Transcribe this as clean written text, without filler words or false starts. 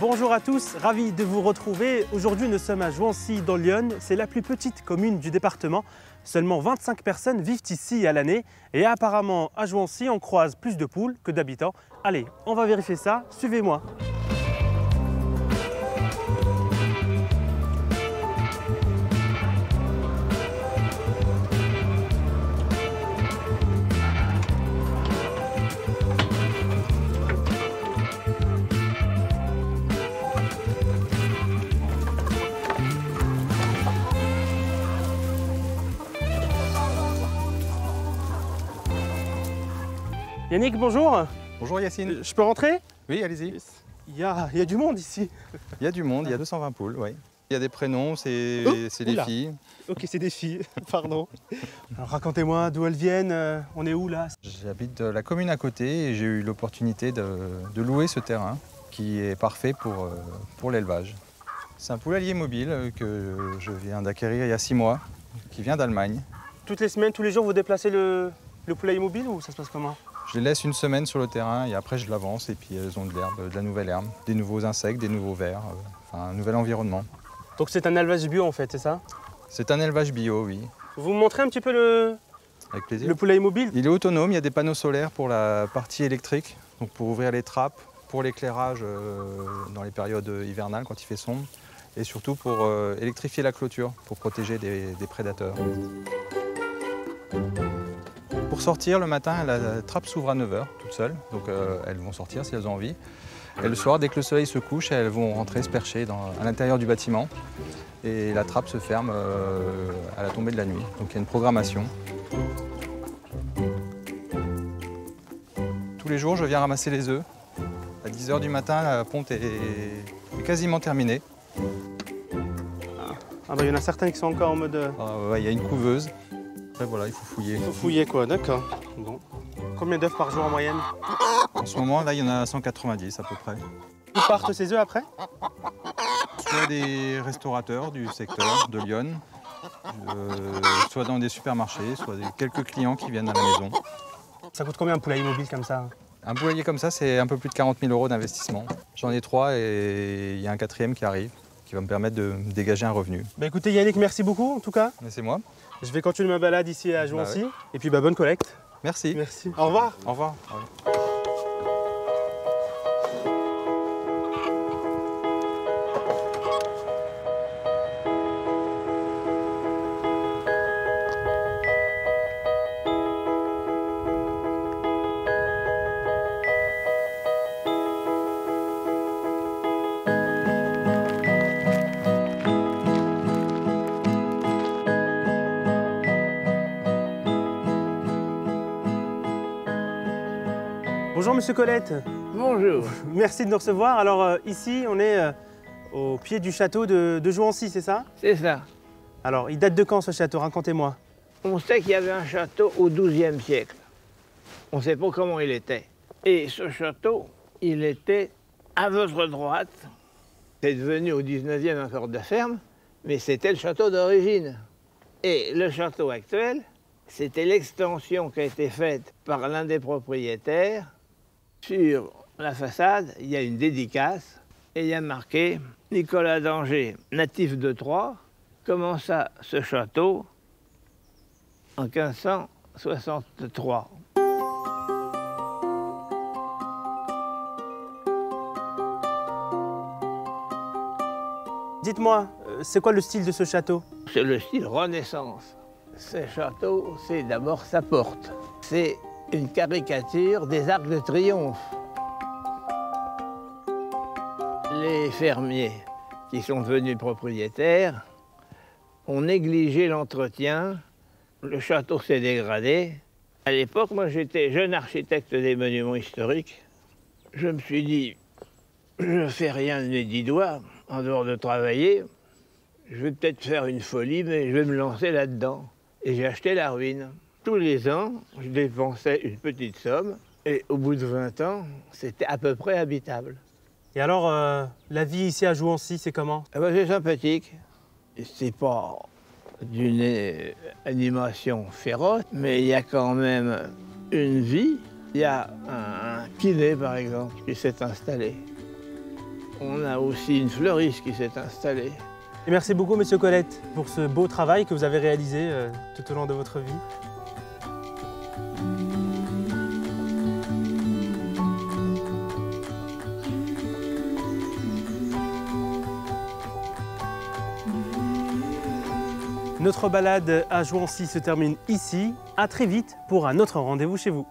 Bonjour à tous, ravi de vous retrouver. Aujourd'hui, nous sommes à Jouancy dans l'Yonne. C'est la plus petite commune du département. Seulement 25 personnes vivent ici à l'année. Et apparemment, à Jouancy, on croise plus de poules que d'habitants. Allez, on va vérifier ça. Suivez-moi. Yannick, bonjour. Bonjour Yacine. Je peux rentrer? Oui, allez-y. Il y a du monde ici. Il y a du monde, il y a 220 poules, oui. Il y a des prénoms, c'est des filles. Ok, c'est des filles, pardon. Alors racontez-moi d'où elles viennent, on est où là? J'habite la commune à côté et j'ai eu l'opportunité de louer ce terrain qui est parfait pour l'élevage. C'est un poulailler mobile que je viens d'acquérir il y a 6 mois, qui vient d'Allemagne. Toutes les semaines, tous les jours, vous déplacez le poulailler mobile ou ça se passe comment? Je les laisse une semaine sur le terrain et après je l'avance et puis elles ont de l'herbe, de la nouvelle herbe, des nouveaux insectes, des nouveaux vers, enfin un nouvel environnement. Donc c'est un élevage bio en fait, c'est ça? C'est un élevage bio, oui. Vous me montrez un petit peu Avec plaisir. le poulailler mobile? Il est autonome, il y a des panneaux solaires pour la partie électrique, donc pour ouvrir les trappes, pour l'éclairage dans les périodes hivernales quand il fait sombre, et surtout pour électrifier la clôture, pour protéger des prédateurs. Pour sortir le matin, la trappe s'ouvre à 9 h toute seule, donc elles vont sortir si elles ont envie. Et le soir, dès que le soleil se couche, elles vont rentrer se percher à l'intérieur du bâtiment. Et la trappe se ferme à la tombée de la nuit. Donc il y a une programmation. Tous les jours, je viens ramasser les œufs. À 10 h du matin, la ponte est quasiment terminée. Ah bah il y en a certaines qui sont encore en mode... Ouais, il y a une couveuse. Après voilà, il faut fouiller. Il faut fouiller quoi, d'accord. Bon. Combien d'œufs par jour en moyenne? En ce moment, là, il y en a 190 à peu près. Où partent ces œufs après? Soit des restaurateurs du secteur de Lyon, soit dans des supermarchés, soit quelques clients qui viennent à la maison. Ça coûte combien un poulailler mobile comme ça? Un poulailler comme ça, c'est un peu plus de 40 000 € d'investissement. J'en ai 3 et il y a un 4e qui arrive, qui va me permettre de dégager un revenu. Bah écoutez Yannick, merci beaucoup en tout cas. C'est moi. Je vais continuer ma balade ici à Jouancy. Ouais. Et puis bonne collecte. Merci. Merci. Au revoir. Au revoir. Bonjour Monsieur Colette. Bonjour. Merci de nous recevoir. Alors ici, on est au pied du château de Jouancy, c'est ça? C'est ça. Alors, il date de quand ce château? Racontez-moi. On sait qu'il y avait un château au XIIe siècle. On ne sait pas comment il était. Et ce château, il était à votre droite. C'est devenu au XIXe un corps de ferme, mais c'était le château d'origine. Et le château actuel, c'était l'extension qui a été faite par l'un des propriétaires. Sur la façade, il y a une dédicace et il y a marqué « Nicolas d'Angers, natif de Troyes, commença ce château en 1563 ». Dites-moi, c'est quoi le style de ce château? C'est le style Renaissance. Ce château, c'est d'abord sa porte. C'est une caricature des Arcs de Triomphe. Les fermiers qui sont devenus propriétaires ont négligé l'entretien. Le château s'est dégradé. À l'époque, moi, j'étais jeune architecte des monuments historiques. Je me suis dit, je ne fais rien de mes 10 doigts, en dehors de travailler. Je vais peut-être faire une folie, mais je vais me lancer là-dedans. Et j'ai acheté la ruine. Tous les ans, je dépensais une petite somme. Et au bout de 20 ans, c'était à peu près habitable. Et alors, la vie ici à Jouancy, c'est comment? Eh ben, c'est sympathique. C'est pas d'une animation féroce, mais il y a quand même une vie. Il y a un kiné, par exemple, qui s'est installé. On a aussi une fleuriste qui s'est installée. Et merci beaucoup, Monsieur Colette, pour ce beau travail que vous avez réalisé tout au long de votre vie. Notre balade à Jouancy se termine ici. À très vite pour un autre rendez-vous chez vous.